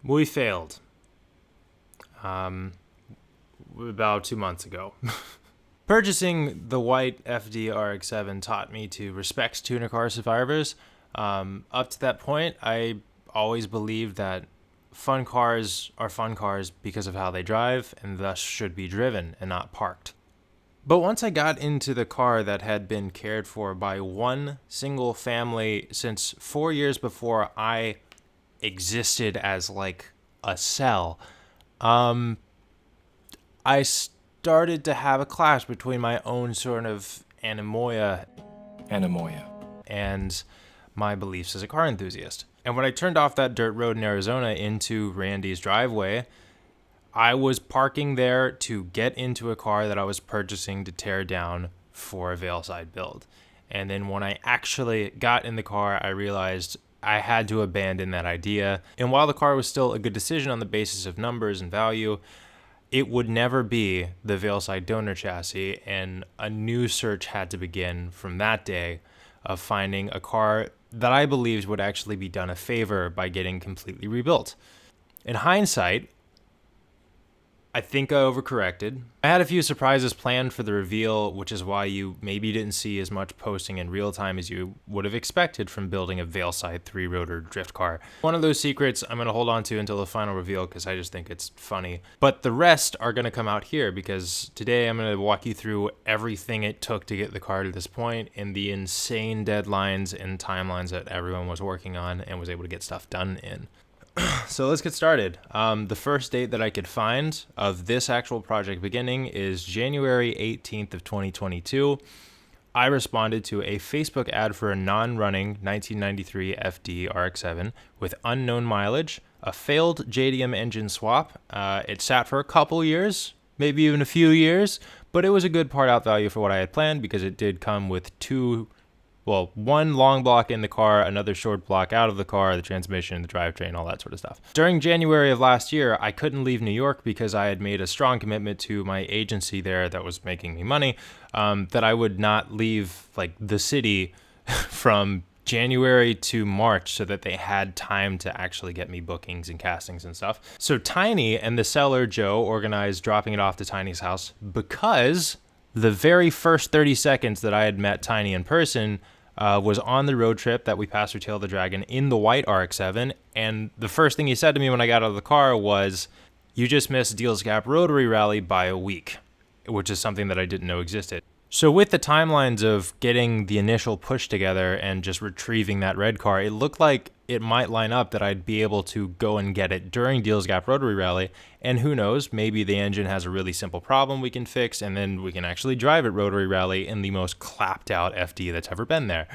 We failed. About 2 months ago. Purchasing the white FD RX7 taught me to respect tuner car survivors. Up to that point, I always believed that fun cars are fun cars because of how they drive and thus should be driven and not parked. But once I got into the car that had been cared for by one single family since 4 years before I existed as like a cell, I started to have a clash between my own sort of anemoia and my beliefs as a car enthusiast. And when I turned off that dirt road in Arizona into Randy's driveway, I was parking there to get into a car that I was purchasing to tear down for a Veilside build. And then when I actually got in the car, I realized I had to abandon that idea. And while the car was still a good decision on the basis of numbers and value, it would never be the Veilside donor chassis, and a new search had to begin from that day of finding a car that I believed would actually be done a favor by getting completely rebuilt. In hindsight, I think I overcorrected. I had a few surprises planned for the reveal, which is why you maybe didn't see as much posting in real time as you would have expected from building a Veilside 3-rotor drift car. One of those secrets I'm going to hold on to until the final reveal because I just think it's funny. But the rest are going to come out here because today I'm going to walk you through everything it took to get the car to this point and the insane deadlines and timelines that everyone was working on and was able to get stuff done in. So let's get started. The first date that I could find of this actual project beginning is January 18th of 2022. I responded to a Facebook ad for a non-running 1993 FD RX7 with unknown mileage, a failed JDM engine swap. It sat for a couple years, maybe even a few years, but it was a good part out value for what I had planned because it did come with one long block in the car, another short block out of the car, the transmission, the drivetrain, all that sort of stuff. During January of last year, I couldn't leave New York because I had made a strong commitment to my agency there that was making me money, that I would not leave the city from January to March so that they had time to actually get me bookings and castings and stuff. So Tiny and the seller, Joe, organized dropping it off to Tiny's house because the very first 30 seconds that I had met Tiny in person was on the road trip that we passed through Tail of the Dragon in the white RX-7, and the first thing he said to me when I got out of the car was, "You just missed Deals Gap Rotary Rally by a week," which is something that I didn't know existed. So with the timelines of getting the initial push together and just retrieving that red car, it looked like it might line up that I'd be able to go and get it during Deals Gap Rotary Rally. And who knows, maybe the engine has a really simple problem we can fix, and then we can actually drive it Rotary Rally in the most clapped out FD that's ever been there.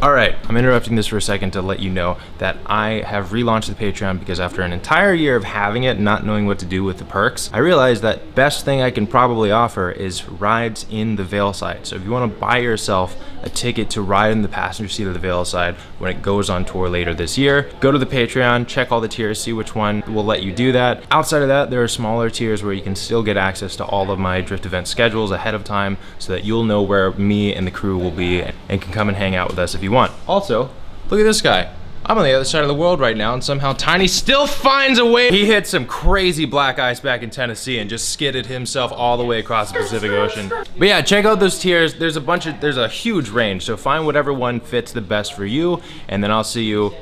All right, I'm interrupting this for a second to let you know that I have relaunched the Patreon because after an entire year of having it and not knowing what to do with the perks, I realized that best thing I can probably offer is rides in the Veilside. So if you want to buy yourself a ticket to ride in the passenger seat of the Veilside when it goes on tour later this year, go to the Patreon, check all the tiers, see which one will let you do that. Outside of that, there are smaller tiers where you can still get access to all of my drift event schedules ahead of time so that you'll know where me and the crew will be and can come and hang out with us if you want. Also, look at this guy. I'm on the other side of the world right now, and somehow Tiny still finds a way. He hit some crazy black ice back in Tennessee and just skidded himself all the way across the Pacific Ocean. But yeah, check out those tiers. There's a huge range, so find whatever one fits the best for you, and then I'll see you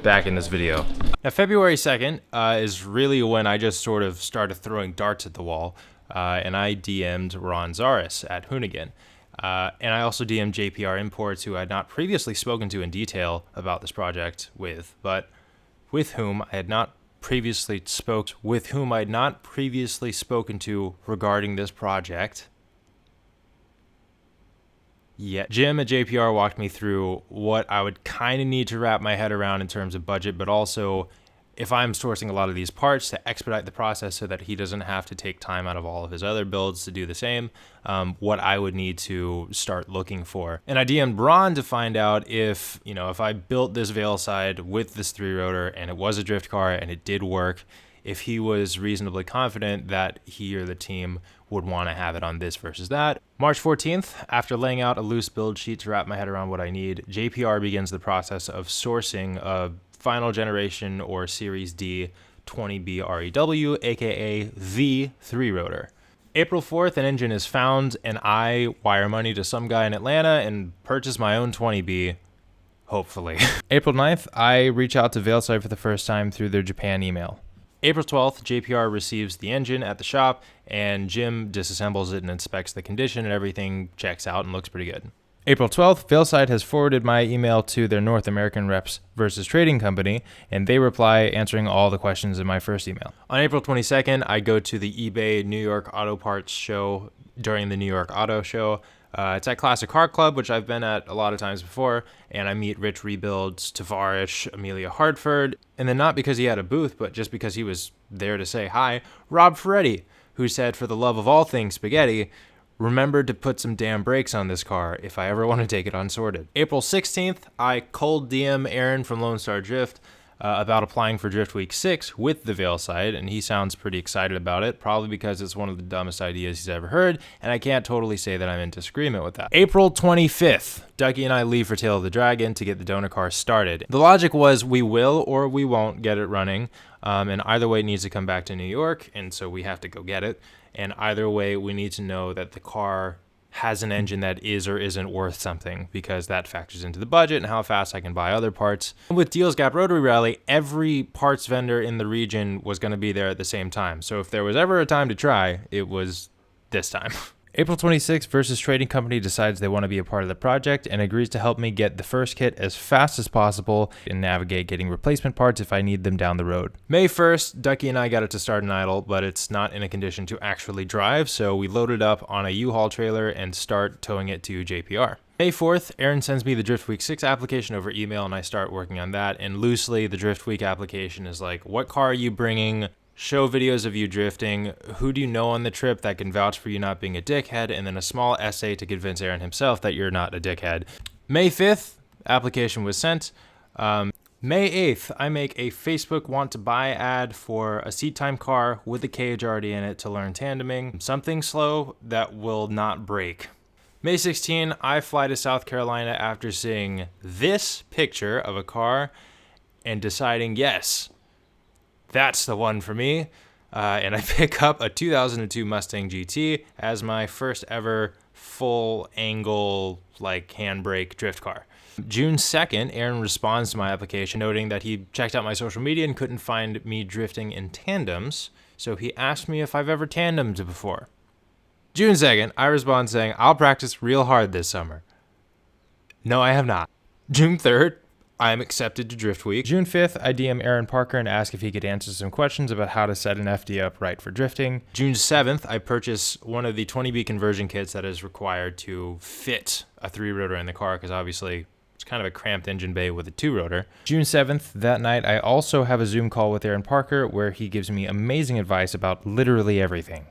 back in this video. Now, February 2nd is really when I just sort of started throwing darts at the wall, and I DM'd Ron Zaris at Hoonigan. And I also DM'd JPR Imports, who I had not previously spoken to in detail about this project but with whom I had not previously spoken to regarding this project yet. Jim at JPR walked me through what I would kind of need to wrap my head around in terms of budget, but also if I'm sourcing a lot of these parts to expedite the process so that he doesn't have to take time out of all of his other builds to do the same, what I would need to start looking for. And I DM'd Ron to find out if I built this Veilside with this 3-rotor and it was a drift car and it did work, if he was reasonably confident that he or the team would want to have it on this versus that. March 14th, after laying out a loose build sheet to wrap my head around what I need, JPR begins the process of sourcing a final generation or Series D 20B REW, aka the 3-rotor. April 4th, an engine is found, and I wire money to some guy in Atlanta and purchase my own 20B, hopefully. April 9th, I reach out to Veilside for the first time through their Japan email. April 12th, JPR receives the engine at the shop, and Jim disassembles it and inspects the condition, and everything checks out and looks pretty good. April 12th, Veilside has forwarded my email to their North American reps versus trading company, and they reply answering all the questions in my first email. On April 22nd, I go to the eBay New York Auto Parts show during the New York Auto Show. It's at Classic Car Club, which I've been at a lot of times before, and I meet Rich Rebuilds, Tavarish, Amelia Hartford, and then not because he had a booth, but just because he was there to say hi, Rob Ferretti, who said, for the love of all things spaghetti, remember to put some damn brakes on this car if I ever want to take it unsorted. April 16th, I cold DM Aaron from Lone Star Drift about applying for Drift Week 6 with the Veilside, and he sounds pretty excited about it, probably because it's one of the dumbest ideas he's ever heard, and I can't totally say that I'm in disagreement with that. April 25th, Ducky and I leave for Tail of the Dragon to get the donor car started. The logic was we will or we won't get it running, and either way it needs to come back to New York, and so we have to go get it, and either way we need to know that the car has an engine that is or isn't worth something, because that factors into the budget and how fast I can buy other parts. With Deals Gap Rotary Rally, every parts vendor in the region was going to be there at the same time. So if there was ever a time to try, it was this time. April 26th, Versus Trading Company decides they want to be a part of the project and agrees to help me get the first kit as fast as possible and navigate getting replacement parts if I need them down the road. May 1st, Ducky and I got it to start an idle, but it's not in a condition to actually drive, so we load it up on a U-Haul trailer and start towing it to JPR. May 4th, Aaron sends me the Drift Week 6 application over email, and I start working on that, and loosely, the Drift Week application is like, what car are you bringing? Show videos of you drifting, who do you know on the trip that can vouch for you not being a dickhead, and then a small essay to convince Aaron himself that you're not a dickhead. May 5th, application was sent. May 8th, I make a Facebook want to buy ad for a seat time car with a cage already in it to learn tandeming, something slow that will not break. May 16, I fly to South Carolina after seeing this picture of a car and deciding, yes, that's the one for me, and I pick up a 2002 Mustang GT as my first ever full angle, like handbrake drift car. June 2nd, Aaron responds to my application noting that he checked out my social media and couldn't find me drifting in tandems, so he asked me if I've ever tandemed before. June 2nd, I respond saying, I'll practice real hard this summer. No, I have not. June 3rd, I am accepted to Drift Week. June 5th, I DM Aaron Parker and ask if he could answer some questions about how to set an FD up right for drifting. June 7th, I purchase one of the 20B conversion kits that is required to fit a 3-rotor in the car, because obviously it's kind of a cramped engine bay with a 2-rotor. June 7th, that night, I also have a Zoom call with Aaron Parker where he gives me amazing advice about literally everything.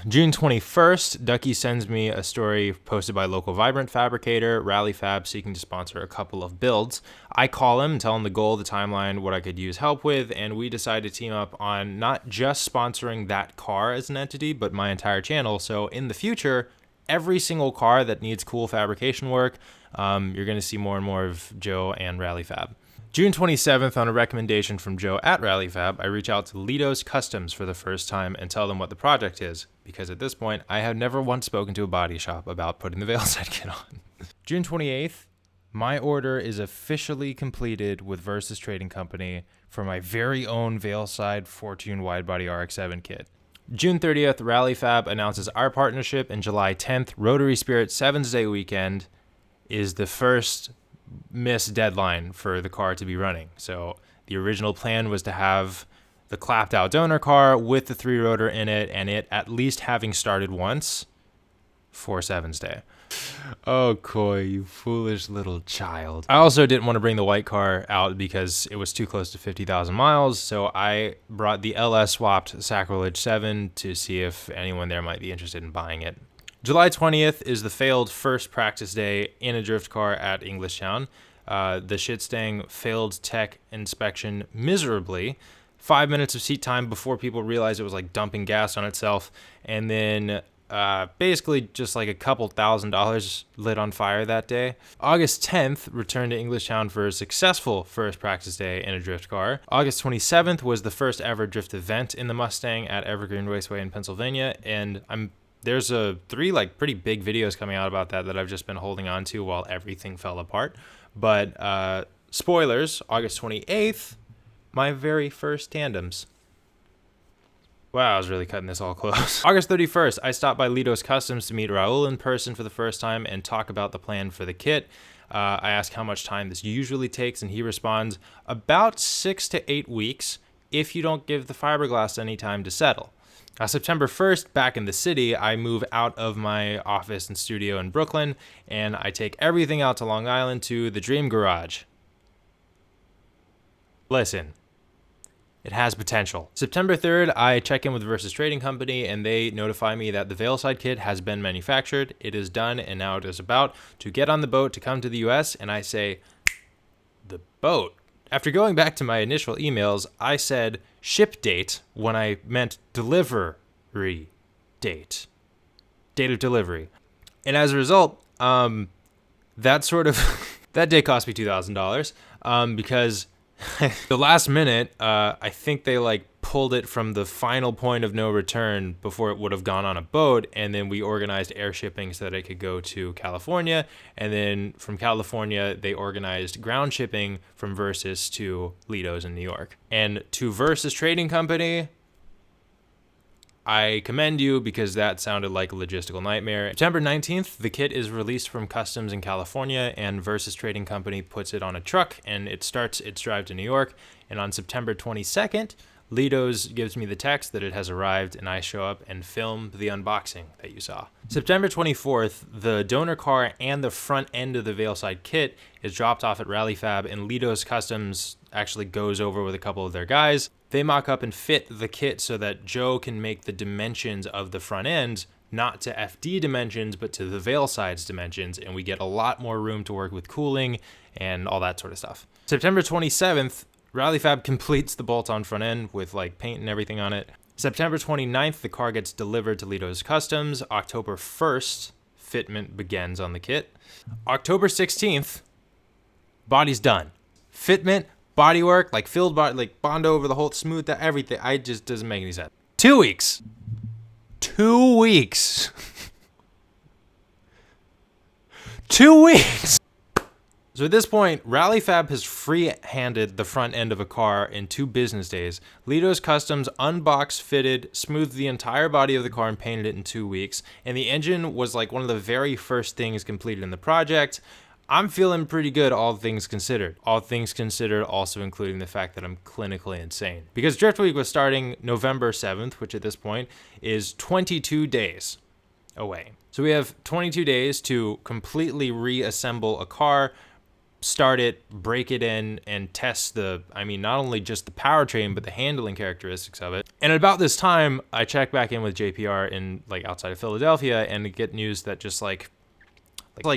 June 21st, Ducky sends me a story posted by local Vibrant fabricator, Rally Fab, seeking to sponsor a couple of builds. I call him and tell him the goal, the timeline, what I could use help with, and we decide to team up on not just sponsoring that car as an entity, but my entire channel. So in the future, every single car that needs cool fabrication work, you're going to see more and more of Joe and Rally Fab. June 27th, on a recommendation from Joe at RallyFab, I reach out to Lido's Customs for the first time and tell them what the project is, because at this point, I have never once spoken to a body shop about putting the Veilside kit on. June 28th, my order is officially completed with Versus Trading Company for my very own Veilside Fortune Widebody RX7 kit. June 30th, RallyFab announces our partnership, and July 10th, Rotary Spirit 7's Day weekend is the first missed deadline for the car to be running. So the original plan was to have the clapped out donor car with the 3-rotor in it, and it at least having started once for 7's Day. Oh, Coy, you foolish little child. I also didn't want to bring the white car out because it was too close to 50,000 miles, so I brought the LS swapped Sacrilege 7 to see if anyone there might be interested in buying it. July 20th is the failed first practice day in a drift car at Englishtown. The shit-stang failed tech inspection miserably. 5 minutes of seat time before people realized it was like dumping gas on itself. And then Basically just like a couple $1,000s lit on fire that day. August 10th, returned to Englishtown for a successful first practice day in a drift car. August 27th was the first ever drift event in the Mustang at Evergreen Raceway in Pennsylvania, and there's three like pretty big videos coming out about that I've just been holding on to while everything fell apart. But spoilers, August 28th, my very first tandems. Wow, I was really cutting this all close. August 31st, I stopped by Lido's Customs to meet Raul in person for the first time and talk about the plan for the kit. I ask how much time this usually takes, and he responds, about 6 to 8 weeks if you don't give the fiberglass any time to settle. September 1st, back in the city, I move out of my office and studio in Brooklyn, and I take everything out to Long Island to the Dream Garage. Listen. It has potential. September 3rd, I check in with Versus Trading Company, and they notify me that the Veilside kit has been manufactured. It is done, and now it is about to get on the boat to come to the US, and I say, the boat? After going back to my initial emails, I said ship date when I meant delivery date. Date of delivery. And as a result, that day cost me $2,000 because the last minute, I think they like pulled it from the final point of no return before it would have gone on a boat, and then we organized air shipping so that it could go to California, and then from California they organized ground shipping from Versus to Lido's in New York. And to Versus Trading Company, I commend you because that sounded like a logistical nightmare. September 19th, the kit is released from Customs in California, and Versus Trading Company puts it on a truck, and it starts its drive to New York. And on September 22nd, Lido's gives me the text that it has arrived, and I show up and film the unboxing that you saw. September 24th, the donor car and the front end of the Veilside kit is dropped off at Rally Fab, and Lido's Customs actually goes over with a couple of their guys. They mock up and fit the kit so that Joe can make the dimensions of the front end not to FD dimensions, but to the Veilside's dimensions, and we get a lot more room to work with cooling and all that sort of stuff. September 27th, Rally Fab completes the bolt-on front end with like paint and everything on it. September 29th, the car gets delivered to Lido's Customs. October 1st, fitment begins on the kit. October 16th, body's done. Fitment, bodywork, like filled body, like Bondo over the whole smooth, that everything. I just doesn't make any sense. 2 weeks. 2 weeks. 2 weeks. So at this point, Rally Fab has free-handed the front end of a car in 2 business days. Lido's Customs unboxed, fitted, smoothed the entire body of the car and painted it in 2 weeks. And the engine was like one of the very first things completed in the project. I'm feeling pretty good, all things considered. All things considered, also including the fact that I'm clinically insane. Because Drift Week was starting November 7th, which at this point is 22 days away. So we have 22 days to completely reassemble a car, start it, break it in, and test not only just the powertrain, but the handling characteristics of it. And at about this time, I check back in with JPR in outside of Philadelphia and get news that just like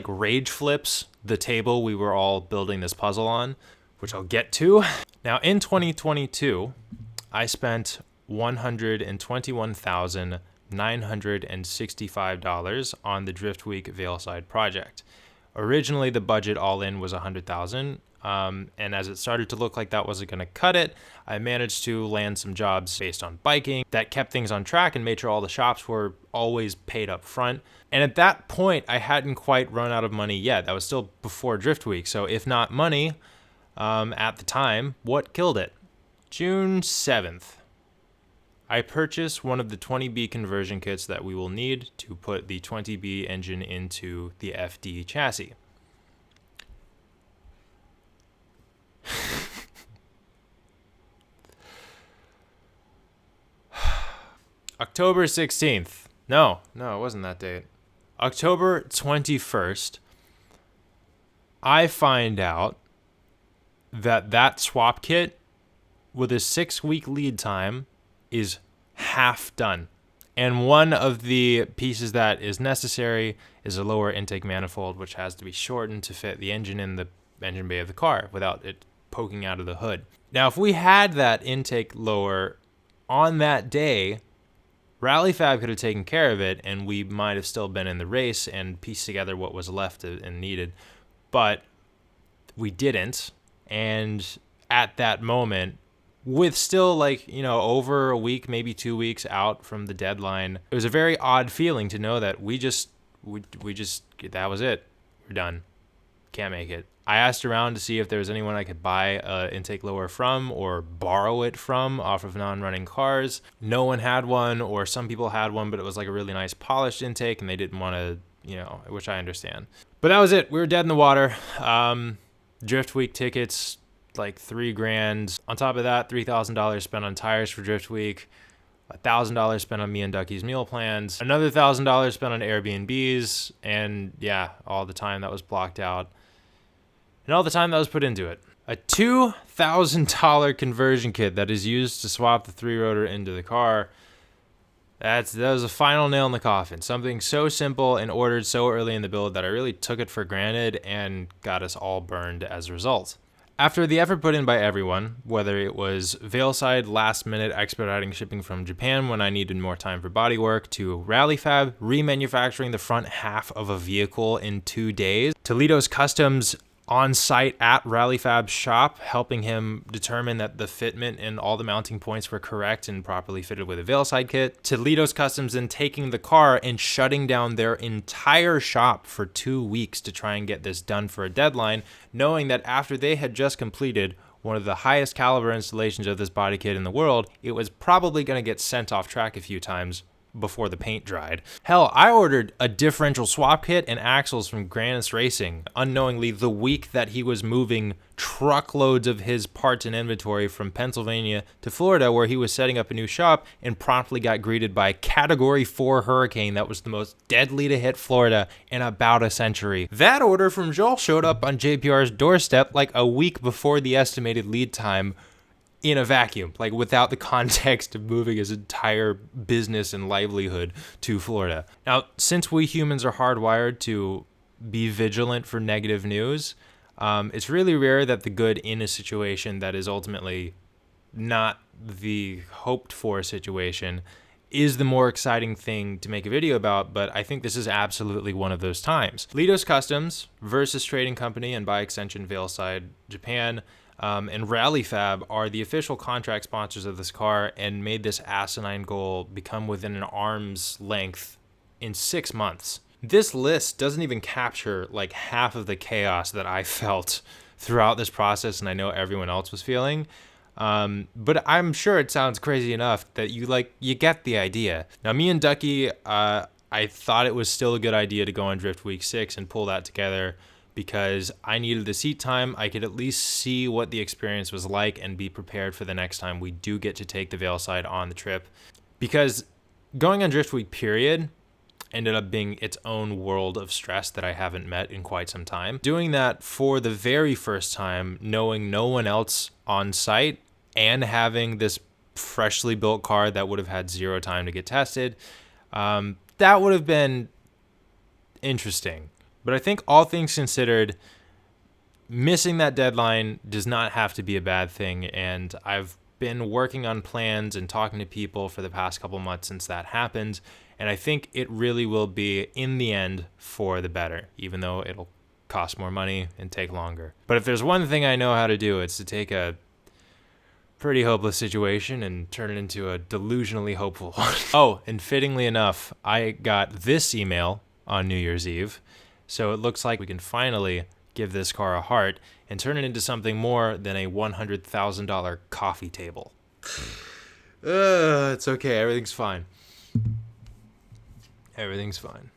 rage flips the table we were all building this puzzle on, which I'll get to. Now in 2022, I spent $121,965 on the Drift Week Veilside project. Originally, the budget all in was $100,000, and as it started to look like that wasn't going to cut it, I managed to land some jobs based on biking that kept things on track and made sure all the shops were always paid up front. And at that point, I hadn't quite run out of money yet. That was still before Drift Week, so if not money, at the time, what killed it? June 7th. I purchased one of the 20B conversion kits that we will need to put the 20B engine into the FD chassis. October 16th. No, it wasn't that date. October 21st, I find out that swap kit with a 6-week lead time is half done. And one of the pieces that is necessary is a lower intake manifold, which has to be shortened to fit the engine in the engine bay of the car without it poking out of the hood. Now, if we had that intake lower on that day, Rally Fab could have taken care of it, and we might have still been in the race and pieced together what was left and needed. But we didn't. And at that moment, with still like, over a week, maybe 2 weeks out from the deadline, it was a very odd feeling to know that we just that was it. We're done. Can't make it. I asked around to see if there was anyone I could buy an intake lower from or borrow it from off of non-running cars. No one had one, or some people had one, but it was like a really nice polished intake and they didn't want to, which I understand. But that was it. We were dead in the water. Drift Week tickets, like $3,000. On top of that, $3,000 spent on tires for Drift Week. $1,000 spent on me and Ducky's meal plans. Another $1,000 spent on Airbnbs. And yeah, all the time that was blocked out. And all the time that was put into it. A $2,000 conversion kit that is used to swap the 3-rotor into the car. That was a final nail in the coffin. Something so simple and ordered so early in the build that I really took it for granted and got us all burned as a result. After the effort put in by everyone, whether it was Veilside last-minute expediting shipping from Japan when I needed more time for bodywork, to Rally Fab remanufacturing the front half of a vehicle in 2 days, Toledo's Customs on site at Rally Fab's shop, helping him determine that the fitment and all the mounting points were correct and properly fitted with a Veilside kit. Toledo's Customs then taking the car and shutting down their entire shop for 2 weeks to try and get this done for a deadline, knowing that after they had just completed one of the highest caliber installations of this body kit in the world, it was probably going to get sent off track a few times before the paint dried. Hell, I ordered a differential swap kit and axles from Grannis Racing, unknowingly the week that he was moving truckloads of his parts and inventory from Pennsylvania to Florida, where he was setting up a new shop, and promptly got greeted by a Category 4 hurricane that was the most deadly to hit Florida in about a century. That order from Joel showed up on JPR's doorstep like a week before the estimated lead time, in a vacuum, like without the context of moving his entire business and livelihood to Florida. Now, since we humans are hardwired to be vigilant for negative news, it's really rare that the good in a situation that is ultimately not the hoped for situation is the more exciting thing to make a video about, but I think this is absolutely one of those times. Toledo's Customs versus Trading Company, and by extension Veilside Japan, and Rally Fab are the official contract sponsors of this car, and made this asinine goal become within an arm's length in 6 months. This list doesn't even capture like half of the chaos that I felt throughout this process, and I know everyone else was feeling. But I'm sure it sounds crazy enough that you get the idea. Now, me and Ducky, I thought it was still a good idea to go on Drift Week 6 and pull that together, because I needed the seat time. I could at least see what the experience was like and be prepared for the next time we do get to take the Veilside on the trip. Because going on Drift Week period ended up being its own world of stress that I haven't met in quite some time. Doing that for the very first time, knowing no one else on site, and having this freshly built car that would have had 0 time to get tested, that would have been interesting. But I think all things considered, missing that deadline does not have to be a bad thing. And I've been working on plans and talking to people for the past couple months since that happened. And I think it really will be, in the end, for the better, even though it'll cost more money and take longer. But if there's one thing I know how to do, it's to take a pretty hopeless situation and turn it into a delusionally hopeful one. Oh, and fittingly enough, I got this email on New Year's Eve. So it looks like we can finally give this car a heart and turn it into something more than a $100,000 coffee table. It's okay. Everything's fine. Everything's fine.